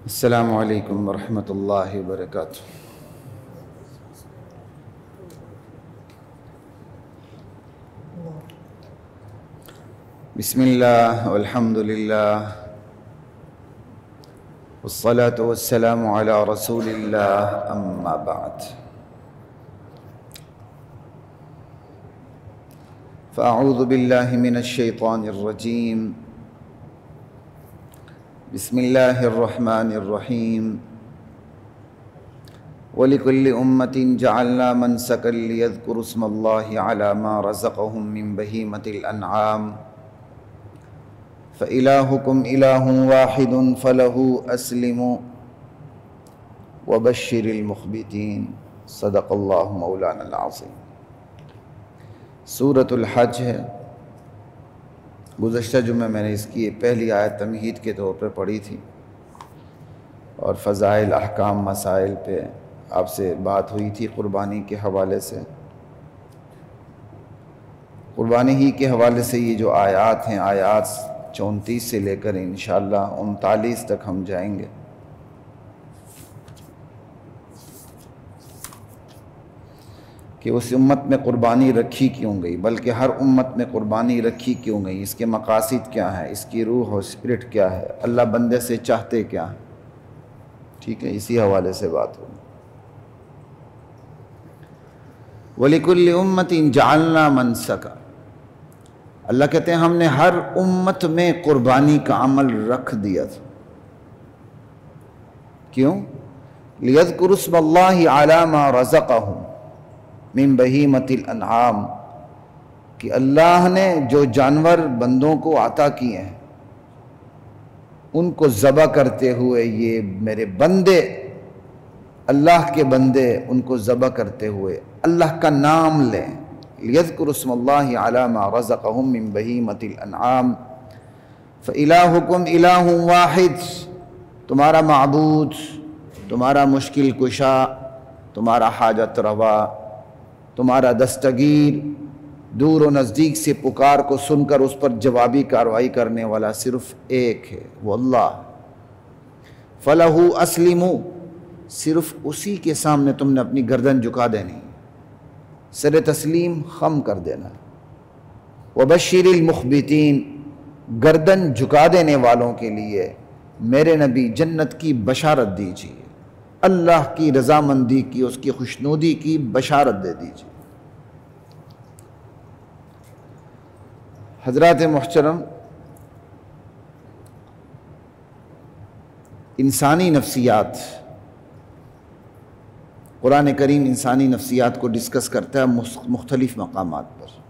السلام علیکم ورحمۃ اللہ وبرکاتہ۔ بسم اللہ والحمد للہ والصلاة والسلام علی رسول اللہ، اما بعد فاعوذ باللہ من الشیطان الرجیم، بسم اللہ الرحمن الرحیم۔ وَلِكُلِّ أُمَّةٍ جَعَلْنَا مَنْسَكًا لِيَذْكُرُوا اسْمَ اللَّهِ عَلَى مَا رَزَقَهُم مِّن بَهِيمَةِ الْأَنْعَامِ فَإِلَٰهُكُمْ إِلَٰهٌ وَاحِدٌ فَلَهُ أَسْلِمُوا وَبَشِّرِ الْمُخْبِتِينَ۔ صدق اللہ مولانا العظیم۔ سورۃ الحج ہے۔ گزشتہ جمعہ میں نے اس کی پہلی آیت تمہید کے طور پر پڑھی تھی اور فضائل، احکام، مسائل پہ آپ سے بات ہوئی تھی قربانی کے حوالے سے۔ قربانی ہی کے حوالے سے یہ جو آیات ہیں، آیات 34 سے لے کر انشاءاللہ 39 تک ہم جائیں گے۔ کہ اس امت میں قربانی رکھی کیوں گئی، بلکہ ہر امت میں قربانی رکھی کیوں گئی، اس کے مقاصد کیا ہیں، اس کی روح اور اسپرٹ کیا ہے، اللہ بندے سے چاہتے کیا ہیں۔ ٹھیک ہے، اسی حوالے سے بات ہوگی۔ وَلِكُلِّ أُمَّةٍ جَعَلْنَا مَنْسَكًا، اللہ کہتے ہیں ہم نے ہر امت میں قربانی کا عمل رکھ دیا تھا۔ کیوں؟ لِيَذْكُرُوا اسْمَ اللَّهِ عَلَى مَا رَزَقَهُمْ من بہیمۃ الانعام، کہ اللہ نے جو جانور بندوں کو عطا کیے ہیں ان کو ذبح کرتے ہوئے، یہ میرے بندے، اللہ کے بندے، ان کو ذبح کرتے ہوئے اللہ کا نام لیں۔ لِيَذْكُرُوا اسْمَ اللَّهِ عَلَى مَا رَزَقَهُم مِّن بَهِيمَةِ الْأَنْعَامِ فَإِلَٰهُكُمْ إِلَٰهٌ وَاحِدٌ، تمہارا معبود، تمہارا مشکل کشا، تمہارا حاجت روا، تمہارا دستگیر، دور و نزدیک سے پکار کو سن کر اس پر جوابی کارروائی کرنے والا صرف ایک ہے، وہ اللہ۔ فَلَهُ أَسْلِمُوا، صرف اسی کے سامنے تم نے اپنی گردن جھکا دینی، سر تسلیم خم کر دینا۔ وَبَشِّرِ الْمُخْبِتِينَ، گردن جھکا دینے والوں کے لیے میرے نبی جنت کی بشارت دیجیے، اللہ کی رضامندی کی، اس کی خوشنودی کی بشارت دے دیجیے۔ حضرات محترم، انسانی نفسیات، قرآن کریم انسانی نفسیات کو ڈسکس کرتا ہے مختلف مقامات پر۔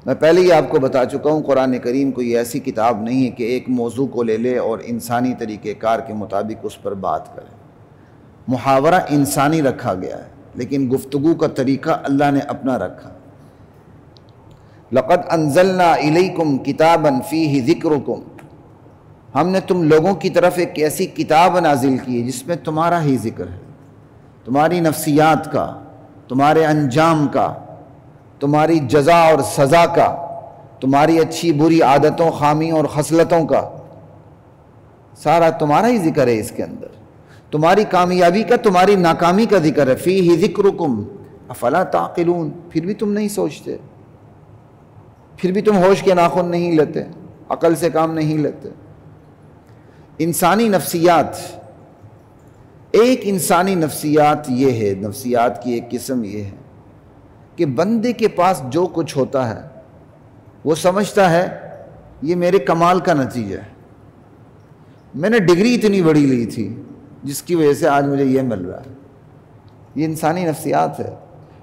میں پہلے ہی آپ کو بتا چکا ہوں، قرآن کریم کوئی ایسی کتاب نہیں ہے کہ ایک موضوع کو لے لے اور انسانی طریقہ کار کے مطابق اس پر بات کرے۔ محاورہ انسانی رکھا گیا ہے، لیکن گفتگو کا طریقہ اللہ نے اپنا رکھا۔ لَقَدْ أَنزَلْنَا إِلَيْكُمْ كِتَابًا فِيهِ ذِكْرُكُمْ، ہم نے تم لوگوں کی طرف ایک ایسی کتاب نازل کی ہے جس میں تمہارا ہی ذکر ہے، تمہاری نفسیات کا، تمہارے انجام کا، تمہاری جزا اور سزا کا، تمہاری اچھی بری عادتوں، خامیوں اور خصلتوں کا، سارا تمہارا ہی ذکر ہے اس کے اندر۔ تمہاری کامیابی کا، تمہاری ناکامی کا ذکر ہے۔ فِيهِ ذِكْرُكُمْ أَفَلَا تَعْقِلُونَ، پھر بھی تم نہیں سوچتے، پھر بھی تم ہوش کے ناخن نہیں لیتے، عقل سے کام نہیں لیتے۔ انسانی نفسیات، ایک انسانی نفسیات یہ ہے، نفسیات کی ایک قسم یہ ہے کہ بندے کے پاس جو کچھ ہوتا ہے وہ سمجھتا ہے یہ میرے کمال کا نتیجہ ہے، میں نے ڈگری اتنی بڑی لی تھی جس کی وجہ سے آج مجھے یہ مل رہا ہے۔ یہ انسانی نفسیات ہے،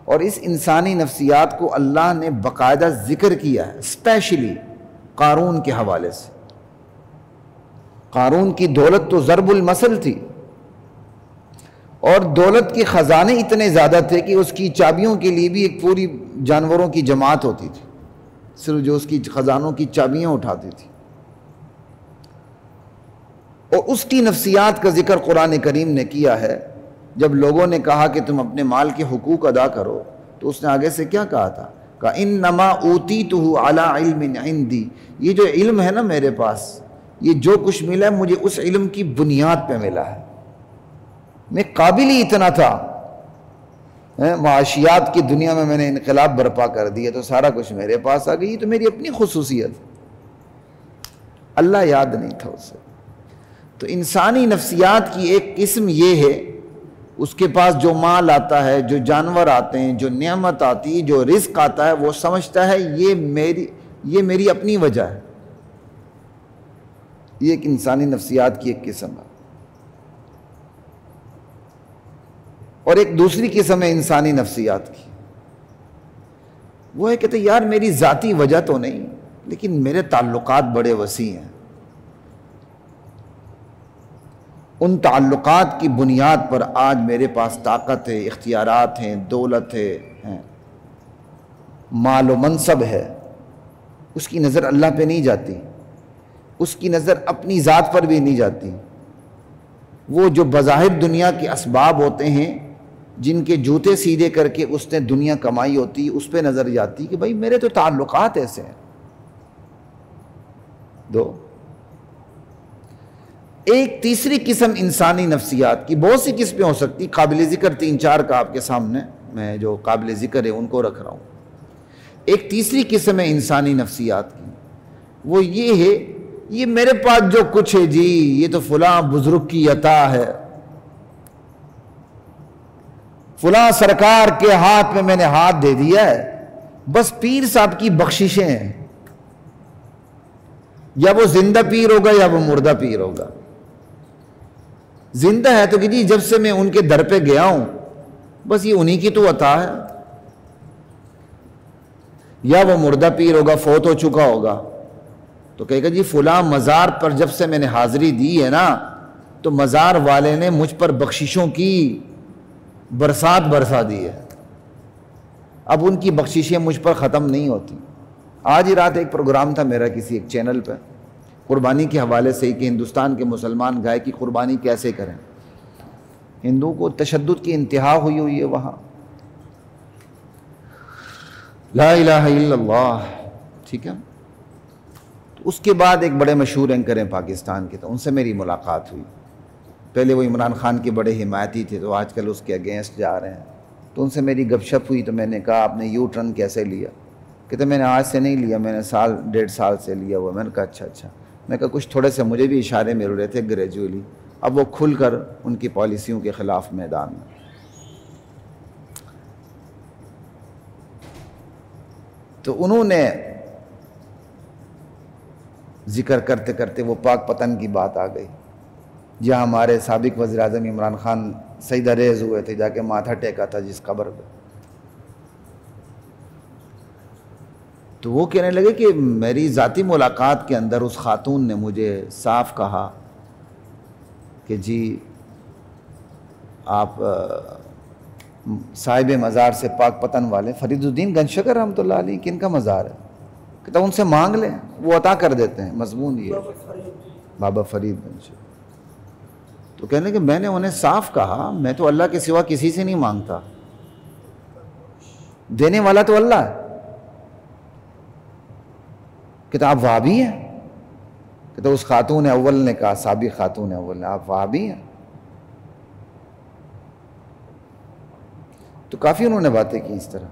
اور اس انسانی نفسیات کو اللہ نے باقاعدہ ذکر کیا ہے، اسپیشلی قارون کے حوالے سے۔ قارون کی دولت تو ضرب المثل تھی، اور دولت کے خزانے اتنے زیادہ تھے کہ اس کی چابیوں کے لیے بھی ایک پوری جانوروں کی جماعت ہوتی تھی، صرف جو اس کی خزانوں کی چابیاں اٹھاتی تھی۔ اور اس کی نفسیات کا ذکر قرآن کریم نے کیا ہے۔ جب لوگوں نے کہا کہ تم اپنے مال کے حقوق ادا کرو، تو اس نے آگے سے کیا کہا تھا؟ کہا انما اوتیتہ علی علم عندی، یہ جو علم ہے نا میرے پاس، یہ جو کچھ ملا ہے مجھے اس علم کی بنیاد پہ ملا ہے، میں قابل ہی اتنا تھا، معاشیات کی دنیا میں نے انقلاب برپا کر دیا تو سارا کچھ میرے پاس آ گئی، تو میری اپنی خصوصیت، اللہ یاد نہیں تھا اسے۔ تو انسانی نفسیات کی ایک قسم یہ ہے، اس کے پاس جو مال آتا ہے، جو جانور آتے ہیں، جو نعمت آتی ہے، جو رزق آتا ہے، وہ سمجھتا ہے یہ میری اپنی وجہ ہے۔ یہ ایک انسانی نفسیات کی ایک قسم ہے۔ اور ایک دوسری قسم ہے انسانی نفسیات کی، وہ ہے کہتے یار میری ذاتی وجہ تو نہیں، لیکن میرے تعلقات بڑے وسیع ہیں، ان تعلقات کی بنیاد پر آج میرے پاس طاقت ہے، اختیارات ہیں، دولت ہے، مال و منصب ہے۔ اس کی نظر اللہ پہ نہیں جاتی، اس کی نظر اپنی ذات پر بھی نہیں جاتی۔ وہ جو بظاہر دنیا کے اسباب ہوتے ہیں، جن کے جوتے سیدھے کر کے اس نے دنیا کمائی ہوتی، اس پہ نظر جاتی کہ بھائی میرے تو تعلقات ایسے ہیں۔ دو ایک تیسری قسم انسانی نفسیات کی، بہت سی قسمیں ہو سکتی، قابل ذکر 3-4 کا آپ کے سامنے میں جو قابل ذکر ہے ان کو رکھ رہا ہوں۔ ایک تیسری قسم ہے انسانی نفسیات کی، وہ یہ ہے یہ میرے پاس جو کچھ ہے جی یہ تو فلاں بزرگ کی عطا ہے، فلاں سرکار کے ہاتھ میں نے ہاتھ دے دیا ہے، بس پیر صاحب کی بخششیں ہیں، یا وہ زندہ پیر ہوگا یا وہ مردہ پیر ہوگا۔ زندہ ہے تو کہ جی جب سے میں ان کے در پہ گیا ہوں بس یہ انہی کی تو عطا ہے، یا وہ مردہ پیر ہوگا، فوت ہو چکا ہوگا تو کہے گا جی فلاں مزار پر جب سے میں نے حاضری دی ہے نا تو مزار والے نے مجھ پر بخششوں کی برسات برسا دی ہے، اب ان کی بخششیں مجھ پر ختم نہیں ہوتی۔ آج ہی رات ایک پروگرام تھا میرا کسی ایک چینل پہ، قربانی کے حوالے سے کہ ہندوستان کے مسلمان گائے کی قربانی کیسے کریں۔ ہندو کو تشدد کی انتہا ہوئی ہے وہاں، لا الہ الا اللہ، ٹھیک ہے۔ تو اس کے بعد ایک بڑے مشہور اینکر ہیں پاکستان کے، تو ان سے میری ملاقات ہوئی۔ پہلے وہ عمران خان کے بڑے حمایتی تھے، تو آج کل اس کے اگینسٹ جا رہے ہیں۔ تو ان سے میری گپ شپ ہوئی، تو میں نے کہا آپ نے یو ٹرن کیسے لیا؟ کہتے میں نے آج سے نہیں لیا، میں نے 1.5 سال سے لیا ہوا۔ میں نے کہا اچھا۔ میں کہا کچھ تھوڑے سے مجھے بھی اشارے مل رہے تھے گریجولی، اب وہ کھل کر ان کی پالیسیوں کے خلاف میدان میں۔ تو انہوں نے ذکر کرتے کرتے وہ پاک پتن کی بات آ گئی، جہاں ہمارے سابق وزیر اعظم عمران خان سجدہ ریز ہوئے تھے، جا کے ماتھا ٹیکا تھا جس قبر پہ۔ تو وہ کہنے لگے کہ میری ذاتی ملاقات کے اندر اس خاتون نے مجھے صاف کہا کہ جی آپ صاحب مزار سے پاک پتن والے فرید الدین گنج شکر رحمۃ اللہ علیہ کن کا مزار ہے، کہتا ان سے مانگ لیں وہ عطا کر دیتے ہیں۔ مضمون یہ بابا فرید گنج شکر۔ تو کہنے کہ میں نے انہیں صاف کہا میں تو اللہ کے سوا کسی سے نہیں مانگتا، دینے والا تو اللہ ہے۔ کہتا آپ وہابی ہیں؟ کہتا اس خاتون اول نے کہا، سابق خاتون اول نے، آپ وہابی ہیں؟ تو کافی انہوں نے باتیں کی اس طرح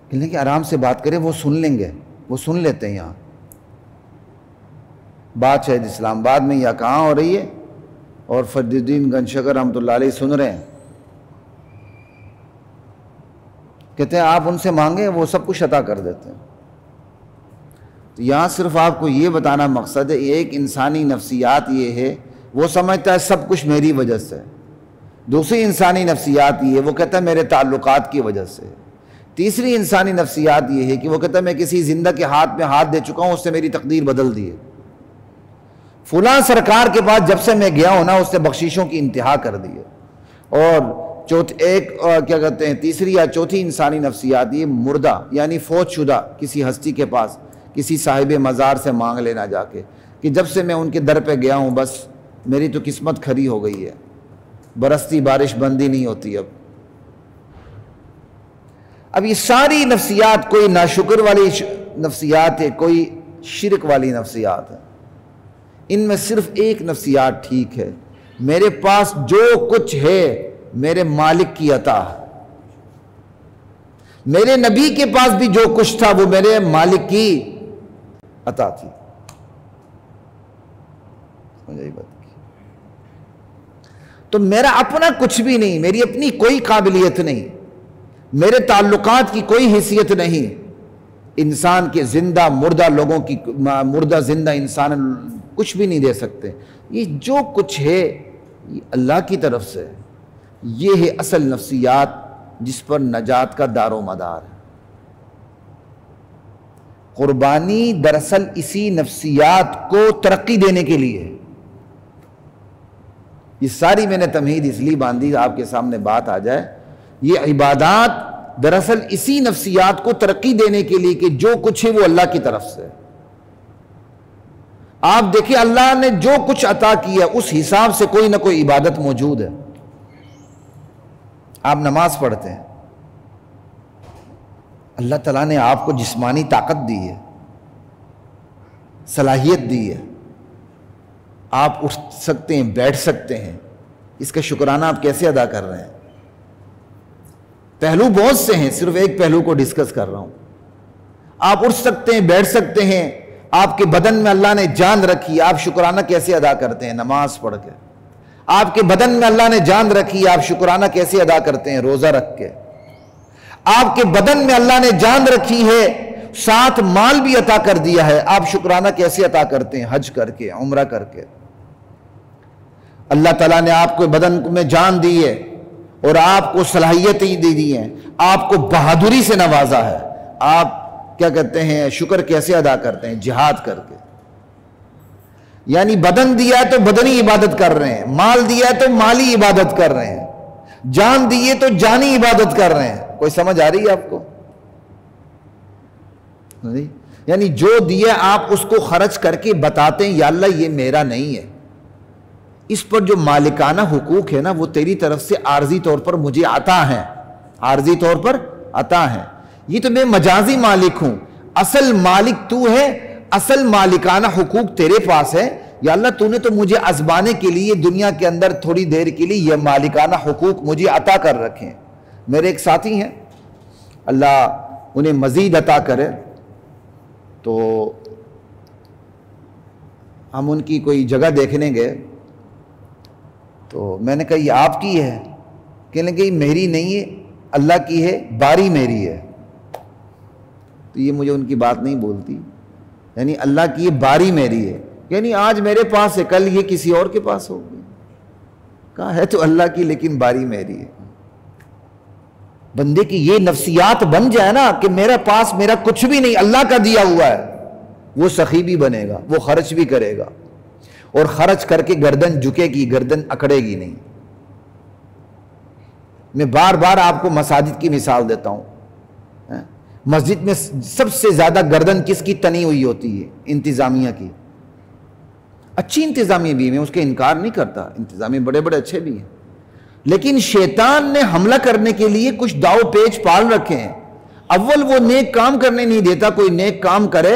کہ کہ آرام سے بات کریں، وہ سن لیں گے، وہ سن لیتے ہیں۔ یہاں بات شاید اسلام آباد میں یا کہاں ہو رہی ہے اور فرید الدین گنج شکر رحمۃ اللہ علیہ سن رہے ہیں۔ کہتے ہیں آپ ان سے مانگیں وہ سب کچھ عطا کر دیتے ہیں۔ تو یہاں صرف آپ کو یہ بتانا مقصد ہے، ایک انسانی نفسیات یہ ہے وہ سمجھتا ہے سب کچھ میری وجہ سے، دوسری انسانی نفسیات یہ ہے وہ کہتا ہے میرے تعلقات کی وجہ سے، تیسری انسانی نفسیات یہ ہے کہ وہ کہتا ہے میں کسی زندہ کے ہاتھ میں ہاتھ دے چکا ہوں، اس سے میری تقدیر بدل دی ہے، فلاں سرکار کے پاس جب سے میں گیا ہوں نا اس نے بخششوں کی انتہا کر دی ہے۔ اور کیا کہتے ہیں تیسری یا چوتھی انسانی نفسیات یہ مردہ یعنی فوت شدہ کسی ہستی کے پاس کسی صاحب مزار سے مانگ لینا جا کے کہ جب سے میں ان کے در پہ گیا ہوں بس میری تو قسمت کھری ہو گئی ہے، برستی بارش بندی نہیں ہوتی۔ اب یہ ساری نفسیات کوئی ناشکر والی نفسیات ہے، کوئی شرک والی نفسیات ہے۔ ان میں صرف ایک نفسیات ٹھیک ہے، میرے پاس جو کچھ ہے میرے مالک کی عطا ہے، میرے نبی کے پاس بھی جو کچھ تھا وہ میرے مالک کی عطا تھی. سمجھائی بات؟ تو میرا اپنا کچھ بھی نہیں، میری اپنی کوئی قابلیت نہیں، میرے تعلقات کی کوئی حیثیت نہیں. انسان کے زندہ مردہ لوگوں کی، مردہ زندہ انسان کچھ بھی نہیں دے سکتے. یہ جو کچھ ہے یہ اللہ کی طرف سے. یہ ہے اصل نفسیات جس پر نجات کا دار و مدار ہے. قربانی دراصل اسی نفسیات کو ترقی دینے کے لیے ہے. یہ ساری میں نے تمہید اس لیے باندھی آپ کے سامنے بات آ جائے. یہ عبادات دراصل اسی نفسیات کو ترقی دینے کے لیے کہ جو کچھ ہے وہ اللہ کی طرف سے. آپ دیکھیں اللہ نے جو کچھ عطا کیا اس حساب سے کوئی نہ کوئی عبادت موجود ہے. آپ نماز پڑھتے ہیں، اللہ تعالیٰ نے آپ کو جسمانی طاقت دی ہے، صلاحیت دی ہے، آپ اٹھ سکتے ہیں، بیٹھ سکتے ہیں. اس کا شکرانہ آپ کیسے ادا کر رہے ہیں؟ پہلو بہت سے ہیں، صرف ایک پہلو کو ڈسکس کر رہا ہوں. آپ اٹھ سکتے ہیں، بیٹھ سکتے ہیں، آپ کے بدن میں اللہ نے جان رکھی، آپ شکرانہ کیسے ادا کرتے ہیں؟ نماز پڑھ کے. آپ کے بدن میں اللہ نے جان رکھی، آپ شکرانہ کیسے ادا کرتے ہیں؟ روزہ رکھ کے. آپ کے بدن میں اللہ نے جان رکھی ہے، ساتھ مال بھی عطا کر دیا ہے، آپ شکرانہ کیسے عطا کرتے ہیں؟ حج کر کے، عمرہ کر کے. اللہ تعالیٰ نے آپ کو بدن میں جان دی ہے اور آپ کو صلاحیتیں دی ہیں، آپ کو بہادری سے نوازا ہے. آپ کیا کہتے ہیں؟ شکر کیسے ادا کرتے ہیں؟ جہاد کر کے. یعنی بدن دیا ہے تو بدنی عبادت کر رہے ہیں، مال دیا ہے تو مالی عبادت کر رہے ہیں، جان دیے تو جانی عبادت کر رہے ہیں. کوئی سمجھ آ رہی ہے آپ کو؟ یعنی جو دیا آپ اس کو خرچ کر کے بتاتے ہیں یا اللہ یہ میرا نہیں ہے، اس پر جو مالکانہ حقوق ہے نا وہ تیری طرف سے عارضی طور پر مجھے عطا ہیں، عارضی طور پر عطا ہیں. یہ تو میں مجازی مالک ہوں، اصل مالک تو ہے، اصل مالکانہ حقوق تیرے پاس ہے. یا اللہ تو نے تو مجھے ازمانے کے لیے دنیا کے اندر تھوڑی دیر کے لیے یہ مالکانہ حقوق مجھے عطا کر رکھے ہیں. میرے ایک ساتھی ہیں، اللہ انہیں مزید عطا کرے، تو ہم ان کی کوئی جگہ دیکھنے گئے تو میں نے کہا یہ آپ کی ہے؟ کہنے لگے یہ میری نہیں ہے، اللہ کی ہے، باری میری ہے. تو یہ مجھے ان کی بات نہیں بولتی، یعنی اللہ کی یہ باری میری ہے، یعنی آج میرے پاس ہے کل یہ کسی اور کے پاس ہوگی. کہا ہے تو اللہ کی لیکن باری میری ہے. بندے کی یہ نفسیات بن جائے نا کہ میرے پاس میرا کچھ بھی نہیں، اللہ کا دیا ہوا ہے، وہ سخی بھی بنے گا، وہ خرچ بھی کرے گا، اور خرچ کر کے گردن جھکے گی، گردن اکڑے گی نہیں. میں بار بار آپ کو مساجد کی مثال دیتا ہوں. مسجد میں سب سے زیادہ گردن کس کی تنی ہوئی ہوتی ہے؟ انتظامیہ کی. اچھی انتظامیہ بھی ہے، میں اس کے انکار نہیں کرتا، انتظامیہ بڑے بڑے اچھے بھی ہیں، لیکن شیطان نے حملہ کرنے کے لیے کچھ داؤ پیچ پال رکھے ہیں. اول وہ نیک کام کرنے نہیں دیتا، کوئی نیک کام کرے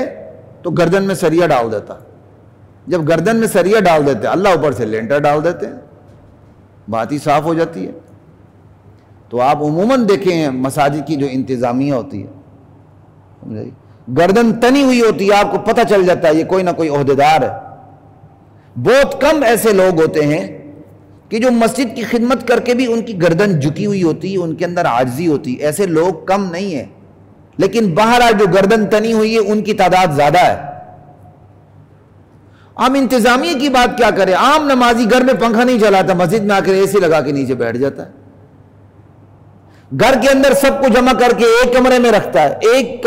تو گردن میں سریا ڈال دیتا. جب گردن میں سریا ڈال دیتے اللہ اوپر سے لینٹر ڈال دیتے ہیں، بات ہی صاف ہو جاتی ہے. تو آپ عموماً دیکھیں مساجد کی جو انتظامیہ ہوتی ہے گردن تنی ہوئی ہوتی ہے، آپ کو پتہ چل جاتا ہے یہ کوئی نہ کوئی عہدیدار ہے. بہت کم ایسے لوگ ہوتے ہیں کہ جو مسجد کی خدمت کر کے بھی ان کی گردن جھکی ہوئی ہوتی ہے، ان کے اندر عاجزی ہوتی ہے. ایسے لوگ کم نہیں ہیں، لیکن بہرحال جو گردن تنی ہوئی ہے ان کی تعداد زیادہ ہے. ہم انتظامیہ کی بات کیا کریں؟ عام نمازی گھر میں پنکھا نہیں چلاتا، مسجد میں آ کر اے سی لگا کے نیچے بیٹھ جاتا ہے. گھر کے اندر سب کو جمع کر کے ایک کمرے میں رکھتا ہے، ایک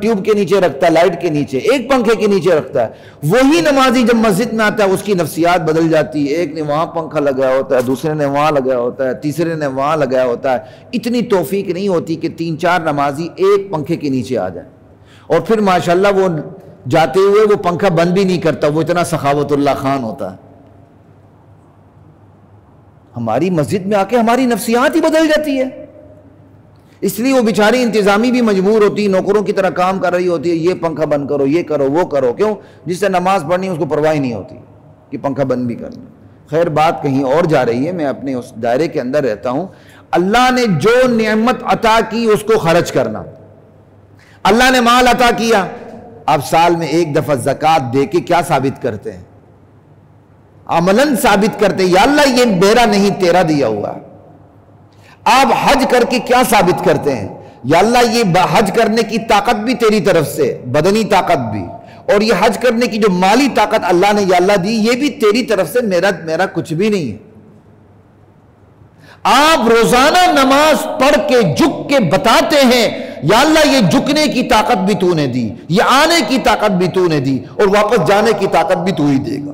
ٹیوب کے نیچے رکھتا ہے، لائٹ کے نیچے، ایک پنکھے کے نیچے رکھتا ہے. وہی نمازی جب مسجد میں آتا ہے اس کی نفسیات بدل جاتی ہے. ایک نے وہاں پنکھا لگایا ہوتا ہے، دوسرے نے وہاں لگایا ہوتا ہے، تیسرے نے وہاں لگایا ہوتا ہے. اتنی توفیق نہیں ہوتی کہ 3-4 نمازی ایک پنکھے کے نیچے آ جائیں. اور پھر ماشاءاللہ وہ جاتے ہوئے وہ پنکھا بند بھی نہیں کرتا، وہ اتنا سخاوت اللہ خان ہوتا ہے. ہماری مسجد میں آ کے ہماری نفسیات ہی بدل جاتی ہے. اس لیے وہ بیچاری انتظامی بھی مجبور ہوتی، نوکروں کی طرح کام کر رہی ہوتی ہے، یہ پنکھا بند کرو، یہ کرو، وہ کرو. کیوں؟ جس سے نماز پڑھنی اس کو پرواہ نہیں ہوتی کہ پنکھا بند بھی کرنا. خیر بات کہیں اور جا رہی ہے، میں اپنے اس دائرے کے اندر رہتا ہوں. اللہ نے جو نعمت عطا کی اس کو خرچ کرنا. اللہ نے مال عطا کیا، آپ سال میں ایک دفعہ زکوٰۃ دے کے کیا ثابت کرتے ہیں؟ عملاً ثابت کرتے ہیں یا اللہ یہ میرا نہیں تیرا دیا ہوا. آپ حج کر کے کیا ثابت کرتے ہیں؟ یا اللہ یہ حج کرنے کی طاقت بھی تیری طرف سے، بدنی طاقت بھی، اور یہ حج کرنے کی جو مالی طاقت اللہ نے یا اللہ دی یہ بھی تیری طرف سے، میرا کچھ بھی نہیں ہے. آپ روزانہ نماز پڑھ کے جھک کے بتاتے ہیں یا اللہ یہ جھکنے کی طاقت بھی تو نے دی، یہ آنے کی طاقت بھی تو نے دی، اور واپس جانے کی طاقت بھی تو ہی دے گا.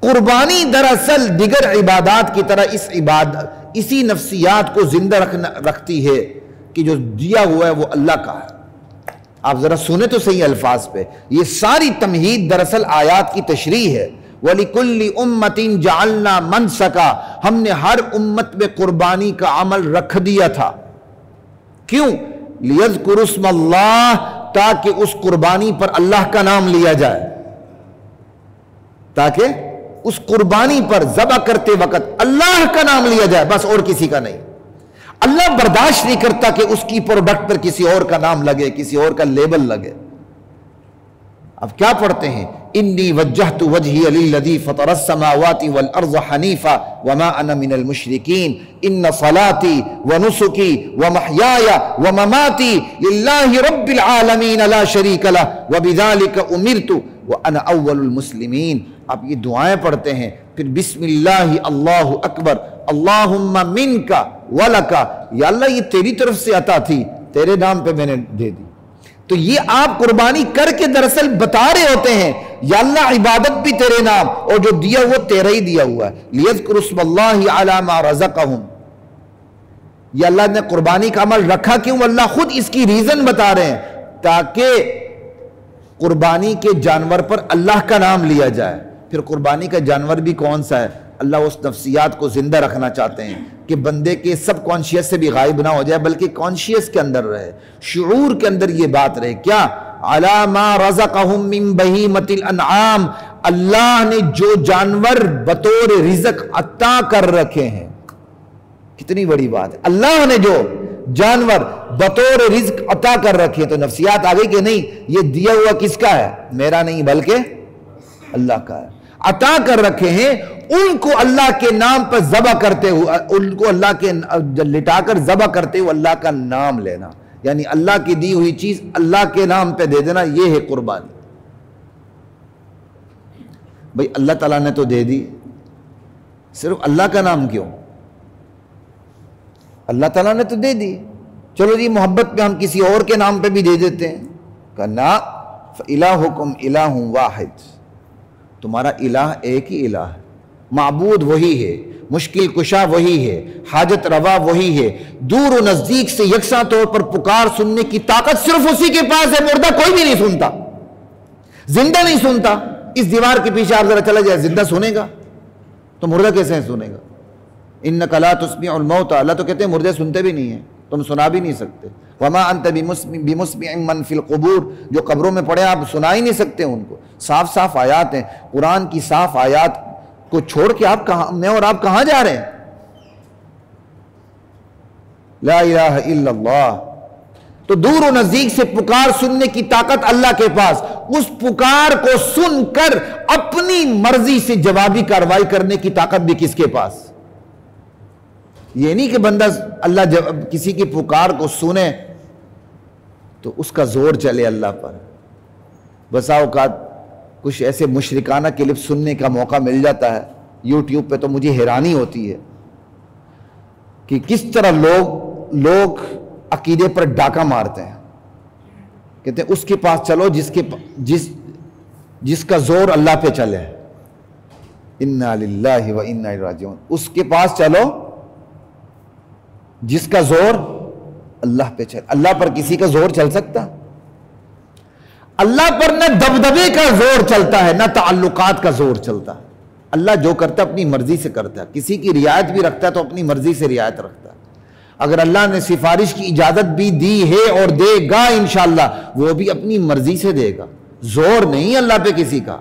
قربانی دراصل دیگر عبادات کی طرح اسی نفسیات کو زندہ رکھتی ہے کہ جو دیا ہوا ہے وہ اللہ کا ہے. آپ ذرا سنیں تو صحیح الفاظ پہ، یہ ساری تمہید دراصل آیات کی تشریح ہے. وَلِكُلِّ أُمَّةٍ جَعَلْنَا مَنْسَكًا، ہم نے ہر امت میں قربانی کا عمل رکھ دیا تھا. کیوں؟ لِيَذْكُرُوا اسْمَ اللَّهِ، تاکہ اس قربانی پر اللہ کا نام لیا جائے، تاکہ اس قربانی پر ذبح کرتے وقت اللہ کا نام لیا جائے، بس اور کسی کا نہیں. اللہ برداشت نہیں کرتا کہ اس کی پروڈکٹ پر کسی اور کا نام لگے، کسی اور کا لیبل لگے. اب کیا پڑھتے ہیں؟ انی وجہت وجہی للذی فطر السماوات والارض حنیفا وما انا من المشرکین ان صلاتی ونسکی ومحیای ومماتی للہ رب العالمین لا شریک لہ وبذالک امرت وانا اول المسلمین. آپ یہ دعائیں پڑھتے ہیں، پھر بسم اللہ اللہ اکبر اللہم منکا ولکا، یا اللہ یہ تیری طرف سے عطا تھی، تیرے نام پہ میں نے دے دی. تو یہ آپ قربانی کر کے دراصل بتا رہے ہوتے ہیں یا اللہ عبادت بھی تیرے نام، اور جو دیا وہ تیرا ہی دیا ہوا ہے. لِيَذْكُرُوا اسْمَ اللَّهِ عَلَى مَا رَزَقَهُمْ، یا اللہ نے قربانی کا عمل رکھا کیوں؟ اللہ خود اس کی ریزن بتا رہے ہیں تاکہ قربانی کے جانور پر اللہ کا نام لیا جائے. پھر قربانی کا جانور بھی کون سا ہے؟ اللہ اس نفسیات کو زندہ رکھنا چاہتے ہیں کہ بندے کے سب کانشیس سے بھی غائب نہ ہو جائے، بلکہ کانشیس کے اندر رہے، شعور کے اندر یہ بات رہے. کیا؟ عَلَى مَا رَزَقَهُم مِّن بَهِیمَةِ الْأَنْعَامِ، اللہ نے جو جانور بطور رزق عطا کر رکھے ہیں. کتنی بڑی بات ہے، اللہ نے جو جانور بطور رزق عطا کر رکھے. تو نفسیات آ گئی کہ نہیں یہ دیا ہوا کس کا ہے؟ میرا نہیں بلکہ اللہ کا ہے. عطا کر رکھے ہیں، ان کو اللہ کے نام پر ذبح کرتے ہوئے، ان کو اللہ کے لٹا کر ذبح کرتے ہوئے اللہ کا نام لینا، یعنی اللہ کی دی ہوئی چیز اللہ کے نام پہ دے دینا، یہ ہے قربانی. بھئی اللہ تعالیٰ نے تو دے دی، صرف اللہ کا نام کیوں؟ اللہ تعالیٰ نے تو دے دی، چلو جی محبت پہ ہم کسی اور کے نام پہ بھی دے دیتے ہیں. کہنا فَإِلَٰهُكُمْ إِلَٰهٌ وَاحِدٌ، تمہارا الہ ایک ہی الہ ہے، معبود وہی ہے، مشکل کشا وہی ہے، حاجت روا وہی ہے. دور و نزدیک سے یکساں طور پر پکار سننے کی طاقت صرف اسی کے پاس ہے. مردہ کوئی بھی نہیں سنتا، زندہ نہیں سنتا. اس دیوار کے پیچھے آپ ذرا چلا جائے، زندہ سنے گا تو مردہ کیسے سنے گا؟ اِنَّكَ لَا تُسْمِعُ الْمَوْتَى، اللہ تو کہتے ہیں مردے سنتے بھی نہیں ہیں، تم سنا بھی نہیں سکتے. وَمَا أَنْتَ بِمُسْمِعٍ مَّن فِي الْقُبُورِ، جو قبروں میں پڑے آپ سنا ہی نہیں سکتے ان کو. صاف صاف آیات ہیں، قرآن کی صاف آیات کو چھوڑ کے آپ کہاں، میں اور آپ کہاں جا رہے ہیں؟ لا الہ الا اللہ. تو دور و نزدیک سے پکار سننے کی طاقت اللہ کے پاس، اس پکار کو سن کر اپنی مرضی سے جوابی کارروائی کرنے کی طاقت بھی کس کے پاس؟ یہ نہیں کہ بندہ اللہ کسی کی پکار کو سنے تو اس کا زور چلے اللہ پر. بسا اوقات کچھ ایسے مشرکانہ کلپ سننے کا موقع مل جاتا ہے یوٹیوب پہ، تو مجھے حیرانی ہوتی ہے کہ کس طرح لوگ عقیدے پر ڈاکہ مارتے ہیں. کہتے ہیں اس کے پاس چلو جس کا زور اللہ پہ چلے. انا للہ و انا الیہ راجعون. اس کے پاس چلو جس کا زور اللہ پہ چلے. اللہ پر کسی کا زور چل سکتا؟ اللہ پر نہ دبدبے کا زور چلتا ہے، نہ تعلقات کا زور چلتا ہے. اللہ جو کرتا ہے اپنی مرضی سے کرتا ہے. کسی کی رعایت بھی رکھتا ہے تو اپنی مرضی سے رعایت رکھتا ہے. اگر اللہ نے سفارش کی اجازت بھی دی ہے اور دے گا انشاءاللہ، وہ بھی اپنی مرضی سے دے گا، زور نہیں اللہ پہ کسی کا۔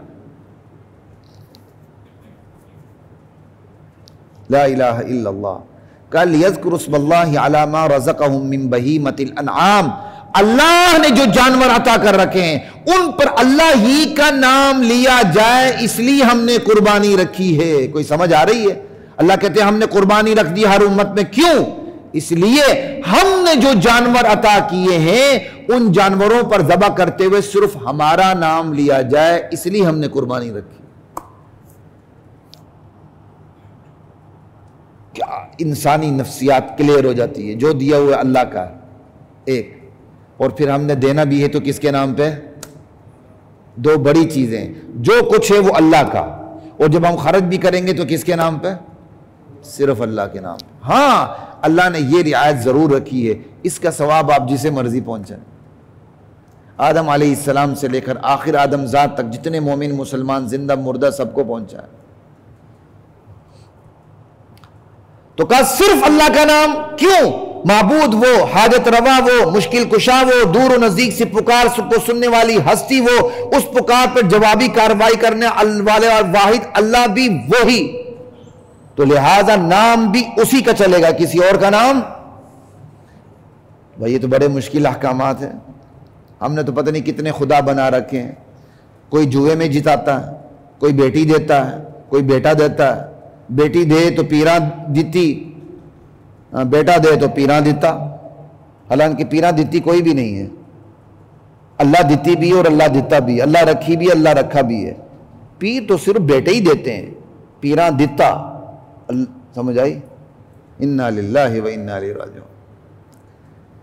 لا الہ الا اللہ۔ کل یذکر اسم اللہ علی ما رزقہم من بہیمۃ الانعام، اللہ نے جو جانور عطا کر رکھے ہیں ان پر اللہ ہی کا نام لیا جائے، اس لیے ہم نے قربانی رکھی ہے۔ کوئی سمجھ آ رہی ہے؟ اللہ کہتے ہیں ہم نے قربانی رکھ دی ہر امت میں، کیوں؟ اس لیے ہم نے جو جانور عطا کیے ہیں ان جانوروں پر ذبح کرتے ہوئے صرف ہمارا نام لیا جائے، اس لیے ہم نے قربانی رکھی۔ کیا انسانی نفسیات کلیئر ہو جاتی ہے، جو دیا ہوا اللہ کا ایک، اور پھر ہم نے دینا بھی ہے تو کس کے نام پہ؟ دو بڑی چیزیں، جو کچھ ہے وہ اللہ کا، اور جب ہم خرچ بھی کریں گے تو کس کے نام پہ؟ صرف اللہ کے نام پہ۔ ہاں اللہ نے یہ رعایت ضرور رکھی ہے، اس کا ثواب آپ جسے مرضی پہنچائیں۔ آدم علیہ السلام سے لے کر آخر آدم ذات تک جتنے مومن مسلمان زندہ مردہ سب کو پہنچائے۔ تو کہا صرف اللہ کا نام، کیوں؟ معبود وہ، حاجت روا وہ، مشکل کشا وہ، دور و نزدیک سے پکار کو سننے والی ہستی وہ، اس پکار پر جوابی کارروائی کرنے والے اور واحد اللہ بھی وہی، تو لہذا نام بھی اسی کا چلے گا، کسی اور کا نام؟ بھائی یہ تو بڑے مشکل احکامات ہیں، ہم نے تو پتہ نہیں کتنے خدا بنا رکھے ہیں۔ کوئی جوئے میں جتاتا ہے، کوئی بیٹی دیتا ہے، کوئی بیٹا دیتا ہے، بیٹی دے تو پیراں دیتی، بیٹا دے تو پیراں دیتا، حالانکہ پیراں دیتی کوئی بھی نہیں ہے، اللہ دیتی بھی اور اللہ دیتا بھی، اللہ رکھی بھی اللہ رکھا بھی ہے۔ پیر تو صرف بیٹے ہی دیتے ہیں، پیراں دیتا، سمجھ آئی؟ انا للہ و انا الیہ راجعون۔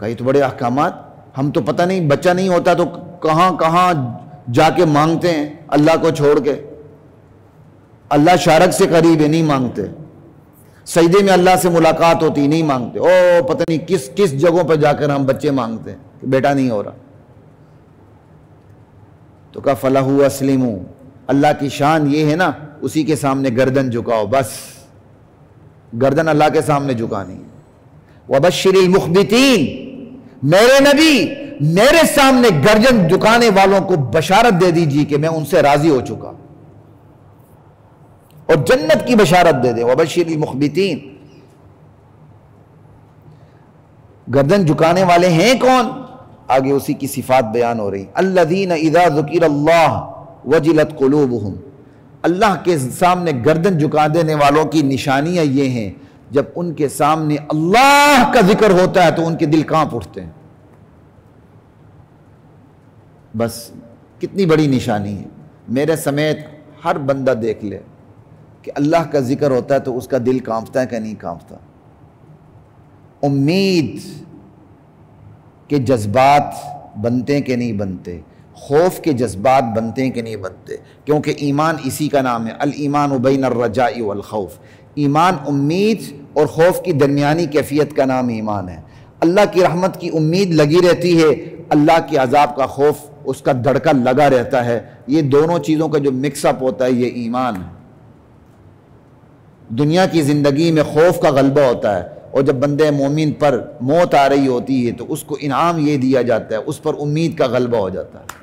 کئی تو بڑے احکامات، ہم تو پتہ نہیں، بچہ نہیں ہوتا تو کہاں کہاں جا کے مانگتے ہیں اللہ کو چھوڑ کے، اللہ شارک سے قریب ہے نہیں مانگتے، سجدے میں اللہ سے ملاقات ہوتی نہیں مانگتے، او پتہ نہیں کس کس جگہوں پہ جا کر ہم بچے مانگتے ہیں کہ بیٹا نہیں ہو رہا۔ تو کہا فَلَهُ أَسْلِمُوا، اللہ کی شان یہ ہے نا، اسی کے سامنے گردن جھکاؤ، بس گردن اللہ کے سامنے جھکانی ہے۔ وَبَشِّرِ الْمُخْبِتِينَ، میرے نبی میرے سامنے گردن جھکانے والوں کو بشارت دے دیجیے کہ میں ان سے راضی ہو چکا، اور جنت کی بشارت دے دے۔ وَبَشِّرِ الْمُخْبِتِينَ، گردن جھکانے والے ہیں کون؟ آگے اسی کی صفات بیان ہو رہی، الَّذِينَ إِذَا ذُكِرَ اللَّهُ وَجِلَتْ قُلُوبُهُمْ، اللہ کے سامنے گردن جھکا دینے والوں کی نشانیاں یہ ہیں، جب ان کے سامنے اللہ کا ذکر ہوتا ہے تو ان کے دل کانپ اٹھتے ہیں۔ بس کتنی بڑی نشانی ہے، میرے سمیت ہر بندہ دیکھ لے کہ اللہ کا ذکر ہوتا ہے تو اس کا دل کانپتا ہے کہ نہیں کانپتا؟ امید کے جذبات بنتے ہیں کہ نہیں بنتے؟ خوف کے جذبات بنتے ہیں کہ نہیں بنتے؟ کیونکہ ایمان اسی کا نام ہے، الایمان بین الرجاء والخوف، ایمان امید اور خوف کی درمیانی کیفیت کا نام ایمان ہے۔ اللہ کی رحمت کی امید لگی رہتی ہے، اللہ کے عذاب کا خوف اس کا دھڑکا لگا رہتا ہے، یہ دونوں چیزوں کا جو مکس اپ ہوتا ہے یہ ایمان ہے۔ دنیا کی زندگی میں خوف کا غلبہ ہوتا ہے، اور جب بندے مومن پر موت آ رہی ہوتی ہے تو اس کو انعام یہ دیا جاتا ہے، اس پر امید کا غلبہ ہو جاتا ہے۔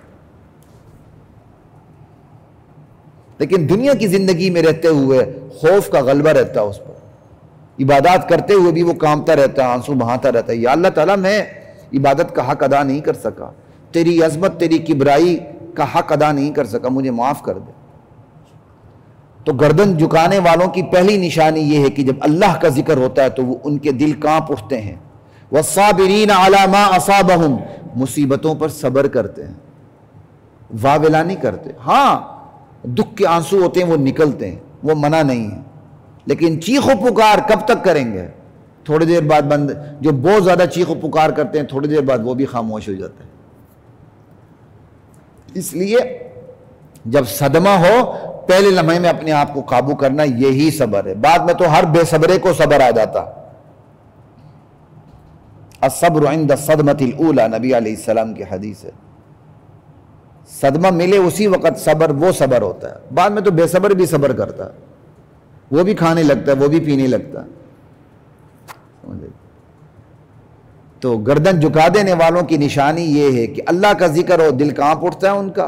لیکن دنیا کی زندگی میں رہتے ہوئے خوف کا غلبہ رہتا ہے اس پر، عبادات کرتے ہوئے بھی وہ کانپتا رہتا ہے، آنسو بہاتا رہتا ہے، یا اللہ تعالیٰ میں عبادت کا حق ادا نہیں کر سکا، تیری عظمت تیری کبرائی کا حق ادا نہیں کر سکا، مجھے معاف کر دے۔ تو گردن جھکانے والوں کی پہلی نشانی یہ ہے کہ جب اللہ کا ذکر ہوتا ہے تو وہ ان کے دل کانپ اٹھتے ہیں۔ وَالصَّابِرِينَ عَلَى مَا أَصَابَهُمْ، مصیبتوں پر صبر کرتے ہیں، واویلا نہیں کرتے۔ ہاں دکھ کے آنسو ہوتے ہیں وہ نکلتے ہیں، وہ منع نہیں ہے، لیکن چیخ و پکار کب تک کریں گے؟ تھوڑی دیر بعد بند، جو بہت زیادہ چیخ و پکار کرتے ہیں تھوڑی دیر بعد وہ بھی خاموش ہو جاتے ہیں۔ اس لیے جب صدمہ ہو پہلے لمحے میں اپنے آپ کو قابو کرنا یہی صبر ہے، بعد میں تو ہر بے صبرے کو صبر آ جاتا۔ الصبر عند الصدمۃ الاولى، نبی علیہ السلام کی حدیث ہے، صدمہ ملے اسی وقت صبر وہ صبر ہوتا ہے، بعد میں تو بے صبر بھی صبر کرتا ہے، وہ بھی کھانے لگتا ہے، وہ بھی پینے لگتا ہے۔ تو گردن جھکا دینے والوں کی نشانی یہ ہے کہ اللہ کا ذکر ہو دل کانپ اٹھتا ہے ان کا،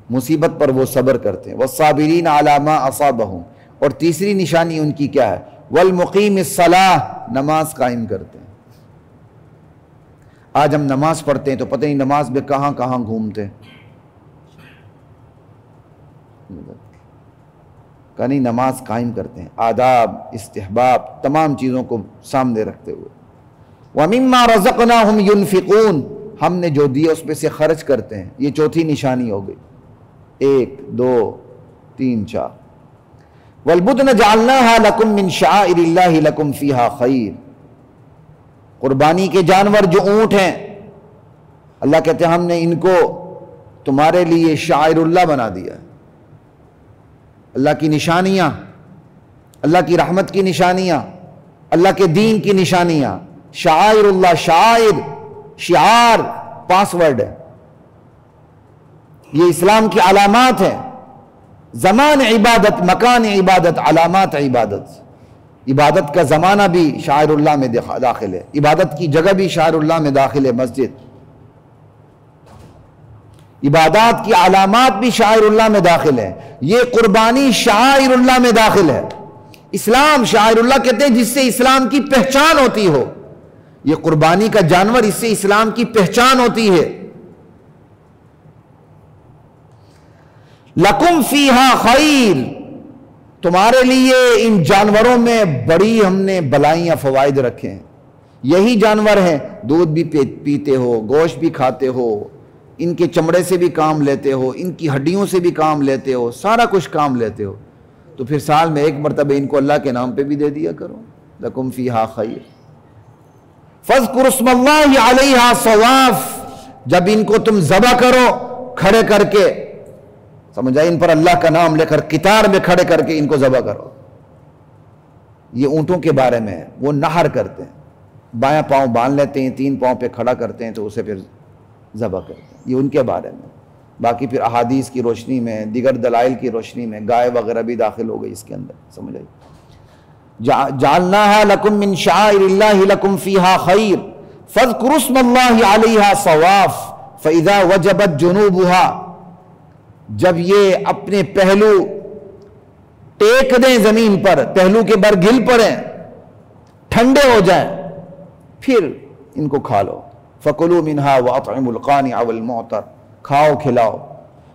مصیبت پر وہ صبر کرتے ہیں۔ والصابرین علی ما اصابہم، اور تیسری نشانی ان کی کیا ہے؟ والمقیم الصلاۃ، نماز قائم کرتے ہیں۔ آج ہم نماز پڑھتے ہیں تو پتہ نہیں نماز میں کہاں کہاں گھومتے ہیں، کہ نہیں نماز قائم کرتے ہیں، آداب، استحباب، تمام چیزوں کو سامنے رکھتے ہوئے۔ وَمِمَّا رَزَقْنَاهُمْ يُنْفِقُونَ، ہم نے جو دیا اس پہ سے خرچ کرتے ہیں۔ یہ چوتھی نشانی ہو گئی، 1 2 3 4۔ وَالْبُدْنَ جَعَلْنَاهَا لَكُمْ مِنْ شَعَائِرِ اللَّهِ لَكُمْ فِيهَا خَيْرٌ، قربانی کے جانور جو اونٹ ہیں، اللہ کہتے ہیں ہم نے ان کو تمہارے لیے شعائر اللہ بنا دیا ہے، اللہ کی نشانیاں، اللہ کی رحمت کی نشانیاں، اللہ کے دین کی نشانیاں۔ شعائر اللہ، شعائر، شعار پاس ورڈ ہے، یہ اسلام کی علامات ہیں۔ زمان عبادت، مکان عبادت، علامات عبادت۔ عبادت کا زمانہ بھی شعائر اللہ میں داخل ہے، عبادت کی جگہ بھی شعائر اللہ میں داخل ہے، مسجد۔ عبادات کی علامات بھی شعائر اللہ میں داخل ہے، یہ قربانی شعائر اللہ میں داخل ہے۔ اسلام شعائر اللہ کہتے ہیں جس سے اسلام کی پہچان ہوتی ہو، یہ قربانی کا جانور، اس سے اسلام کی پہچان ہوتی ہے۔ لَكُمْ فِيهَا خَيْرٌ، تمہارے لیے ان جانوروں میں بڑی ہم نے بلائیاں فوائد رکھے ہیں۔ یہی جانور ہیں، دودھ بھی پیتے ہو، گوشت بھی کھاتے ہو، ان کے چمڑے سے بھی کام لیتے ہو، ان کی ہڈیوں سے بھی کام لیتے ہو، سارا کچھ کام لیتے ہو، تو پھر سال میں ایک مرتبہ ان کو اللہ کے نام پہ بھی دے دیا کرو۔ لَكُمْ فِيهَا خَيْرٌ فَاذْكُرُوا اسْمَ اللَّهِ عَلَيْهَا صَوَافَ، جب ان کو تم ذبح کرو کھڑے کر کے، سمجھا، ان پر اللہ کا نام لے کر قطار میں کھڑے کر کے ان کو ذبح کرو۔ یہ اونٹوں کے بارے میں ہے، وہ نہر کرتے ہیں، بایاں پاؤں باندھ لیتے ہیں، 3 پاؤں پہ کھڑا کرتے ہیں تو اسے پھر ذبح کرتے ہیں، یہ ان کے بارے میں۔ باقی پھر احادیث کی روشنی میں، دیگر دلائل کی روشنی میں گائے وغیرہ بھی داخل ہو گئی اس کے اندر، سمجھ آئی۔ جعلناها لكم من شعائر الله لكم فيها خير فاذكروا اسم الله عليها صواف فاذا وجبت جنوبها، جب یہ اپنے پہلو ٹیک دیں زمین پر، پہلو کے بر گل پڑیں، ٹھنڈے ہو جائیں، پھر ان کو کھا لو۔ فَكُلُوا مِنْهَا وَأَطْعِمُوا الْقَانِعَ وَالْمُعْتَرَ، کھاؤ کھلاؤ،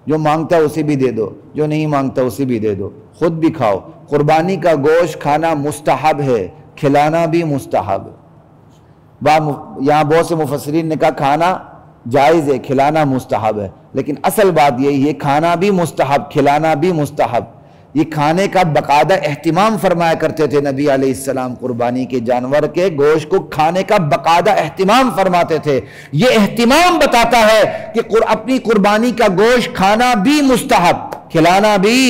جو مانگتا ہے اسے بھی دے دو، جو نہیں مانگتا اسے بھی دے دو، خود بھی کھاؤ۔ قربانی کا گوشت کھانا مستحب ہے، کھلانا بھی مستحب ہے۔ یہاں بہت سے مفسرین نے کہا کھانا جائز ہے، کھلانا مستحب ہے، لیکن اصل بات یہی ہے کھانا بھی مستحب، کھلانا بھی مستحب۔ یہ کھانے کا باقاعدہ اہتمام فرمایا کرتے تھے نبی علیہ السلام، قربانی کے جانور کے گوشت کو کھانے کا باقاعدہ اہتمام فرماتے تھے۔ یہ اہتمام بتاتا ہے کہ اپنی قربانی کا گوشت کھانا بھی مستحب، کھلانا بھی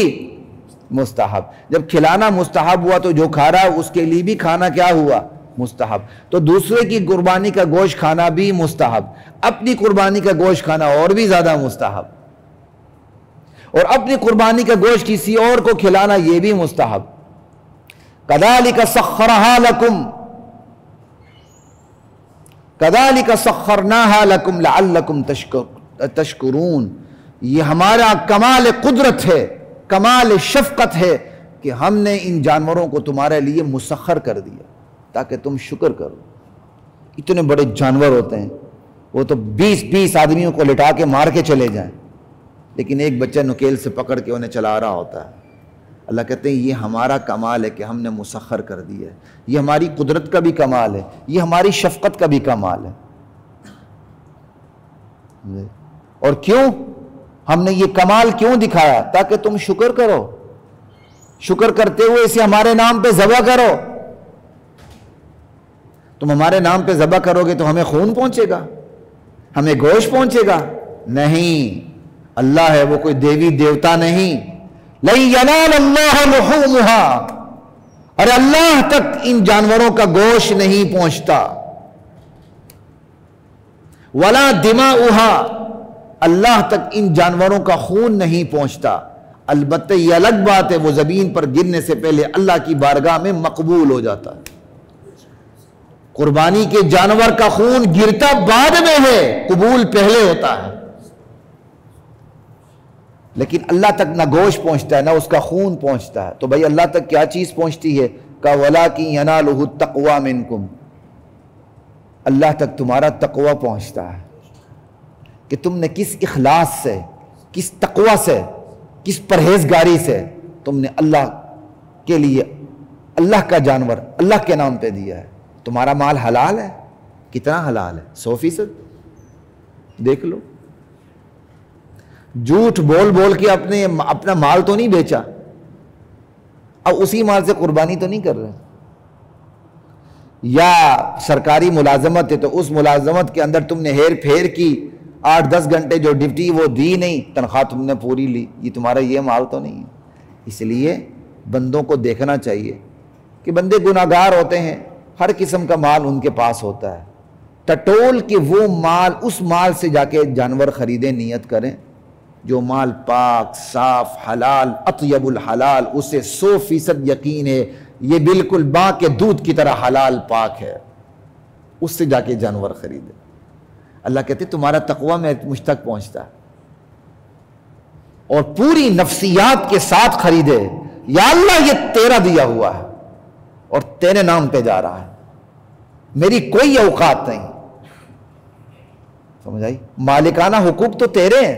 مستحب۔ جب کھلانا مستحب ہوا تو جو کھا رہا ہے اس کے لیے بھی کھانا کیا ہوا؟ مستحب۔ تو دوسرے کی قربانی کا گوشت کھانا بھی مستحب، اپنی قربانی کا گوشت کھانا اور بھی زیادہ مستحب، اور اپنی قربانی کا گوشت کسی اور کو کھلانا یہ بھی مستحب۔ كَذَلِكَ سَخَّرَهَا لَكُمْ كَذَلِكَ سَخَّرْنَاهَا لَكُمْ لَعَلَّكُمْ تَشْكُرُونَ، یہ ہمارا کمال قدرت ہے، کمال شفقت ہے کہ ہم نے ان جانوروں کو تمہارے لیے مسخر کر دیا تاکہ تم شکر کرو۔ اتنے بڑے جانور ہوتے ہیں، وہ تو 20 آدمیوں کو لٹا کے مار کے چلے جائیں، لیکن ایک بچہ نکیل سے پکڑ کے انہیں چلا رہا ہوتا ہے۔ اللہ کہتے ہیں یہ ہمارا کمال ہے کہ ہم نے مسخر کر دیا ہے، یہ ہماری قدرت کا بھی کمال ہے، یہ ہماری شفقت کا بھی کمال ہے۔ اور کیوں ہم نے یہ کمال کیوں دکھایا؟ تاکہ تم شکر کرو، شکر کرتے ہوئے اسے ہمارے نام پہ ذبح کرو۔ تم ہمارے نام پہ ذبح کرو گے تو ہمیں خون پہنچے گا، ہمیں گوشت پہنچے گا؟ نہیں، اللہ ہے، وہ کوئی دیوی دیوتا نہیں۔ لَن يَنَالَ اللَّهَ لُحُومُهَا، اور اللہ تک ان جانوروں کا گوشت نہیں پہنچتا۔ وَلَا دِمَاؤُهَا، اللہ تک ان جانوروں کا خون نہیں پہنچتا۔ البتہ یہ الگ بات ہے وہ زمین پر گرنے سے پہلے اللہ کی بارگاہ میں مقبول ہو جاتا ہے۔ قربانی کے جانور کا خون گرتا بعد میں ہے، قبول پہلے ہوتا ہے، لیکن اللہ تک نہ گوشت پہنچتا ہے نہ اس کا خون پہنچتا ہے۔ تو بھائی اللہ تک کیا چیز پہنچتی ہے؟ کہ وَلَٰكِن يَنَالُهُ التَّقْوَىٰ مِنْكُمْ، اللہ تک تمہارا تقوی پہنچتا ہے کہ تم نے کس اخلاص سے، کس تقوی سے، کس پرہیزگاری سے تم نے اللہ کے لیے اللہ کا جانور اللہ کے نام پہ دیا ہے۔ تمہارا مال حلال ہے؟ کتنا حلال ہے؟ 100%؟ دیکھ لو، جھوٹ بول بول کے اپنا مال تو نہیں بیچا، اب اسی مال سے قربانی تو نہیں کر رہے۔ یا سرکاری ملازمت ہے تو اس ملازمت کے اندر تم نے ہیر پھیر کی، 8-10 گھنٹے جو ڈیوٹی وہ دی نہیں، تنخواہ تم نے پوری لی، یہ تمہارا یہ مال تو نہیں ہے۔ اس لیے بندوں کو دیکھنا چاہیے کہ بندے گناہگار ہوتے ہیں، ہر قسم کا مال ان کے پاس ہوتا ہے، ٹٹول کے وہ مال، اس مال سے جا کے جانور خریدیں، نیت کریں جو مال پاک صاف حلال اطیب الحلال، اسے 100% یقین ہے یہ بالکل ماں کے دودھ کی طرح حلال پاک ہے، اس سے جا کے جانور خریدے۔ اللہ کہتے تمہارا تقوی میں مجھ تک پہنچتا ہے، اور پوری نفسیات کے ساتھ خریدے، یا اللہ یہ تیرا دیا ہوا ہے اور تیرے نام پہ جا رہا ہے، میری کوئی اوقات نہیں، سمجھ آئی؟ مالکانہ حقوق تو تیرے ہیں،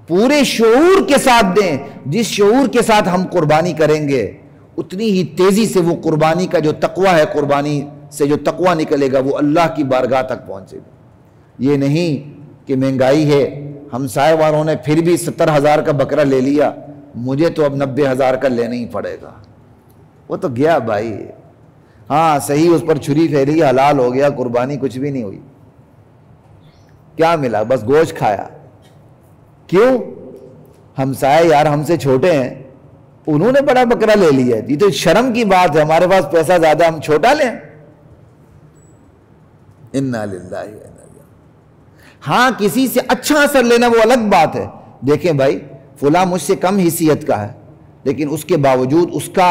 پورے شعور کے ساتھ دیں۔ جس شعور کے ساتھ ہم قربانی کریں گے اتنی ہی تیزی سے وہ قربانی کا جو تقوی ہے، قربانی سے جو تقوی نکلے گا وہ اللہ کی بارگاہ تک پہنچے گا۔ یہ نہیں کہ مہنگائی ہے، ہمسائے والوں نے پھر بھی 70,000 کا بکرا لے لیا، مجھے تو اب 90,000 کا لینا ہی پڑے گا، وہ تو گیا بھائی، ہاں صحیح اس پر چھری پھیری، حلال ہو گیا، قربانی کچھ بھی نہیں ہوئی، کیا ملا؟ بس گوشت کھایا۔ کیوں؟ ہمسائے یار ہم سے چھوٹے ہیں، انہوں نے بڑا بکرا لے لیا، یہ تو شرم کی بات ہے، ہمارے پاس پیسہ زیادہ، ہم چھوٹا لیں۔ انا للہ و انا الیہ۔ ہاں کسی سے اچھا اثر لینا وہ الگ بات ہے، دیکھیں بھائی فلاں مجھ سے کم حیثیت کا ہے لیکن اس کے باوجود اس کا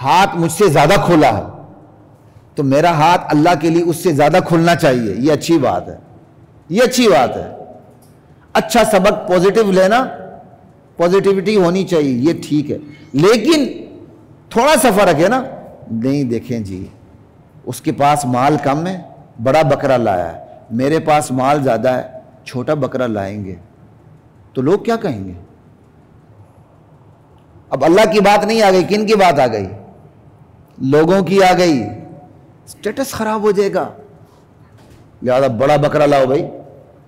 ہاتھ مجھ سے زیادہ کھلا ہے، تو میرا ہاتھ اللہ کے لیے اس سے زیادہ کھلنا چاہیے، یہ اچھی بات ہے، یہ اچھی بات ہے۔ اچھا سبق پوزیٹیو لینا، پوزیٹیوٹی ہونی چاہیے، یہ ٹھیک ہے، لیکن تھوڑا سا فرق ہے نا، نہیں دیکھیں جی اس کے پاس مال کم ہے، بڑا بکرا لایا ہے، میرے پاس مال زیادہ ہے، چھوٹا بکرا لائیں گے تو لوگ کیا کہیں گے؟ اب اللہ کی بات نہیں آ گئی، کن کی بات آ گئی؟ لوگوں کی آ گئی، سٹیٹس خراب ہو جائے گا، لہذا بڑا بکرا لاؤ بھائی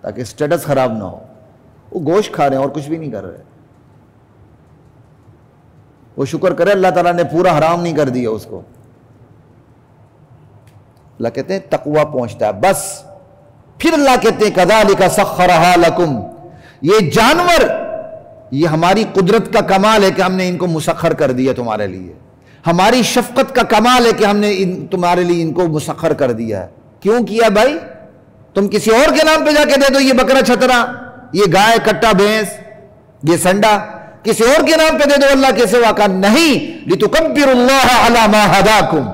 تاکہ سٹیٹس خراب نہ ہو۔ وہ گوشت کھا رہے ہیں اور کچھ بھی نہیں کر رہے، وہ شکر کرے اللہ تعالیٰ نے پورا حرام نہیں کر دیا اس کو۔ اللہ کہتے ہیں تقوی پہنچتا ہے، بس پھر اللہ کہتے ہیں کذالک سخرھا لکم، یہ جانور یہ ہماری قدرت کا کمال ہے کہ ہم نے ان کو مسخر کر دیا تمہارے لیے، ہماری شفقت کا کمال ہے کہ ہم نے تمہارے لیے ان کو مسخر کر دیا ہے۔ کیوں کیا بھائی؟ تم کسی اور کے نام پہ جا کے دے دو، یہ بکرا چھترا، یہ گائے کٹا بھینس، یہ سنڈا کسی اور کے نام پہ دے دو اللہ کے سوا کا نہیں، لتکبروا اللہ علی ما ہداکم،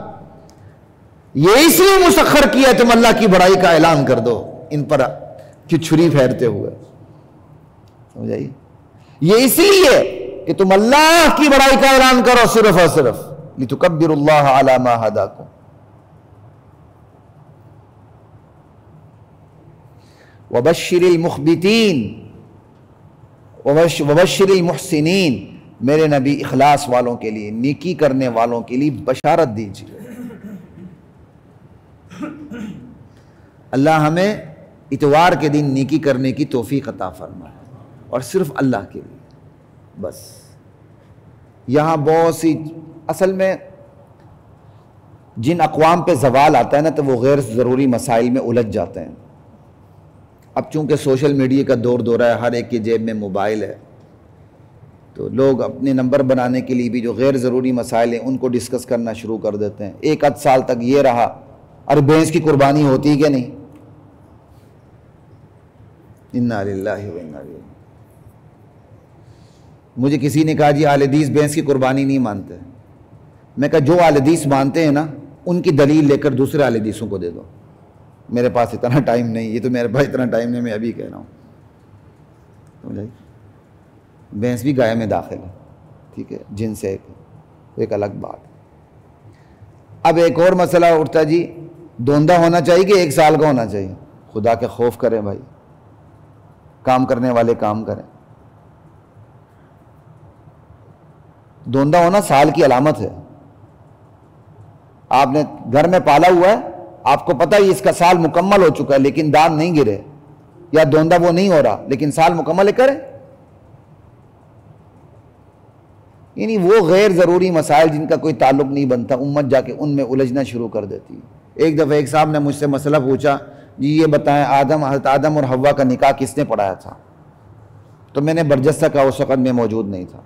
یہ اس لیے مسخر کیا تم اللہ کی بڑائی کا اعلان کر دو ان پر کہ چھری پھیرتے ہوئے، سمجھ آئی؟ یہ اس لیے کہ تم اللہ کی بڑائی کا اعلان کرو صرف اور صرف، لتکبروا اللہ علی ما ہداکم۔ وبشر المخبتین وبشر المحسنین، میرے نبی اخلاص والوں کے لیے، نیکی کرنے والوں کے لیے بشارت دیجیے۔ اللہ ہمیں اتوار کے دن نیکی کرنے کی توفیق عطا فرمائے، اور صرف اللہ کے لیے بس۔ یہاں بہت سی اصل میں جن اقوام پہ زوال آتا ہے نا تو وہ غیر ضروری مسائل میں الجھ جاتے ہیں۔ اب چونکہ سوشل میڈیا کا دور دورہ ہے، ہر ایک کی جیب میں موبائل ہے، تو لوگ اپنے نمبر بنانے کے لیے بھی جو غیر ضروری مسائل ہیں ان کو ڈسکس کرنا شروع کر دیتے ہیں۔ ایک آدھ سال تک یہ رہا، ارے بھینس کی قربانی ہوتی کہ نہیں؟ انا للہ و انا الیہ۔ مجھے کسی نے کہا جی اہل حدیث بھینس کی قربانی نہیں مانتے، میں کہا جو اہل حدیث مانتے ہیں نا ان کی دلیل لے کر دوسرے اہل حدیثوں کو دے دو. میرے پاس اتنا ٹائم نہیں, یہ تو میرے پاس اتنا ٹائم نہیں, میں ابھی کہہ رہا ہوں. سمجھائی؟ بھینس بھی گائے میں داخل ہے, ٹھیک ہے, جن سے ایک الگ بات. اب ایک اور مسئلہ اٹھتا جی, دوندہ ہونا چاہیے کہ 1 سال کا ہونا چاہیے؟ خدا کے خوف کریں بھائی, کام کرنے والے کام کریں. دوندہ ہونا سال کی علامت ہے. آپ نے گھر میں پالا ہوا ہے, آپ کو پتہ ہے اس کا سال مکمل ہو چکا ہے لیکن دانت نہیں گرے, یا دوندہ وہ نہیں ہو رہا لیکن سال مکمل ہے, کریں. یعنی وہ غیر ضروری مسائل جن کا کوئی تعلق نہیں بنتا, امت جا کے ان میں الجھنا شروع کر دیتی ہے. ایک دفعہ ایک صاحب نے مجھ سے مسئلہ پوچھا, جی یہ بتائیں حضرت آدم اور حوا کا نکاح کس نے پڑھایا تھا؟ تو میں نے برجستہ کہا اس وقت میں موجود نہیں تھا.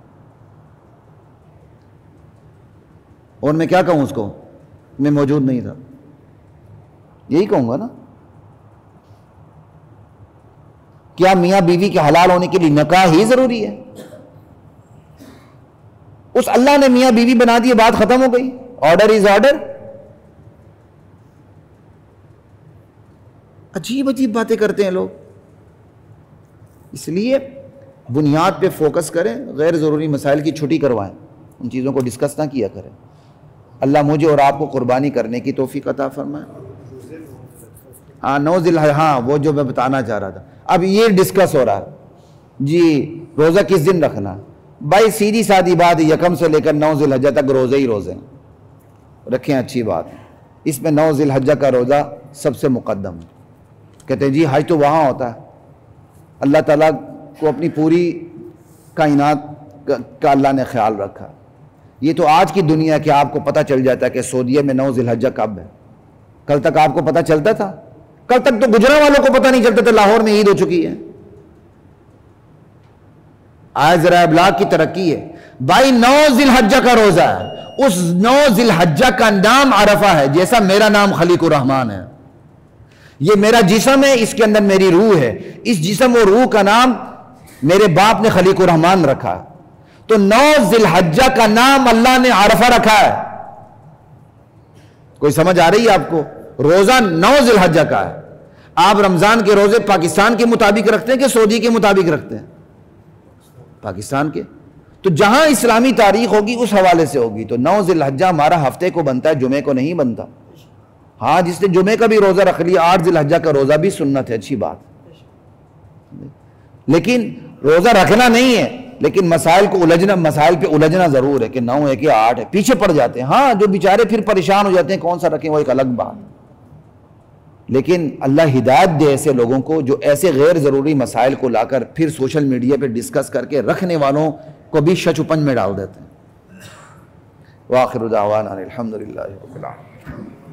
اور میں کیا کہوں اس کو, میں موجود نہیں تھا, یہی کہوں گا نا. کیا میاں بیوی کے حلال ہونے کے لیے نکاح ہی ضروری ہے؟ اس اللہ نے میاں بیوی بنا دیے, بات ختم ہو گئی, آرڈر از آرڈر. عجیب عجیب باتیں کرتے ہیں لوگ. اس لیے بنیاد پہ فوکس کریں, غیر ضروری مسائل کی چھٹی کروائیں, ان چیزوں کو ڈسکس نہ کیا کریں. اللہ مجھے اور آپ کو قربانی کرنے کی توفیق عطا فرمائے. ہاں 9 ذی الحجہ, ہاں وہ جو میں بتانا چاہ رہا تھا. اب یہ ڈسکس ہو رہا ہے جی روزہ کس دن رکھنا. بھائی سیدھی سادی بات, 1 سے لے کر 9 ذی الحجہ تک روزے ہی روزے رکھیں, اچھی بات ہے. اس میں 9 ذی الحجہ کا روزہ سب سے مقدم ہے. کہتے ہیں جی حج تو وہاں ہوتا ہے, اللہ تعالیٰ کو اپنی پوری کائنات کا اللہ نے خیال رکھا. یہ تو آج کی دنیا کہ آپ کو پتہ چل جاتا ہے کہ سعودیہ میں 9 ذی الحجہ کب ہے. کل تک آپ کو پتہ چلتا تھا؟ کل تک تو گجرا والوں کو پتہ نہیں چلتا تھا لاہور میں عید ہو چکی ہے. آج ذرا ابلاغ کی ترقی ہے. بھائی 9 ذی الحجہ کا روزہ ہے, اس 9 ذی الحجہ کا نام عرفہ ہے, جیسا میرا نام خلیق الرحمن ہے. یہ میرا جسم ہے, اس کے اندر میری روح ہے, اس جسم اور روح کا نام میرے باپ نے خلیق الرحمن رکھا. تو 9 ذی الحجہ کا نام اللہ نے عرفہ رکھا ہے. کوئی سمجھ آ رہی ہے آپ کو؟ روزہ 9 ذی الحجہ کا ہے. آپ رمضان کے روزے پاکستان کے مطابق رکھتے ہیں کہ سعودی کے مطابق رکھتے ہیں؟ پاکستان کے. تو جہاں اسلامی تاریخ ہوگی اس حوالے سے ہوگی. تو 9 ذی الحجہ ہمارا ہفتے کو بنتا ہے, جمعے کو نہیں بنتا. ہاں جس نے جمعے کا بھی روزہ رکھ لیا, 8 ذی الحجہ کا روزہ بھی سنت ہے, اچھی بات. لیکن روزہ رکھنا نہیں ہے, لیکن مسائل پہ الجھنا ضرور ہے کہ 9 ہے کہ 8 ہے, پیچھے پڑ جاتے ہیں. ہاں جو بیچارے پھر پریشان ہو جاتے ہیں کون سا رکھیں, وہ ایک الگ بات. لیکن اللہ ہدایت دے ایسے لوگوں کو جو ایسے غیر ضروری مسائل کو لا کر پھر سوشل میڈیا پہ ڈسکس کر کے رکھنے والوں کو بھی شچ و پنج میں ڈال دیتے ہیں. وآخر دعوانا الحمدللہ رب العالمین.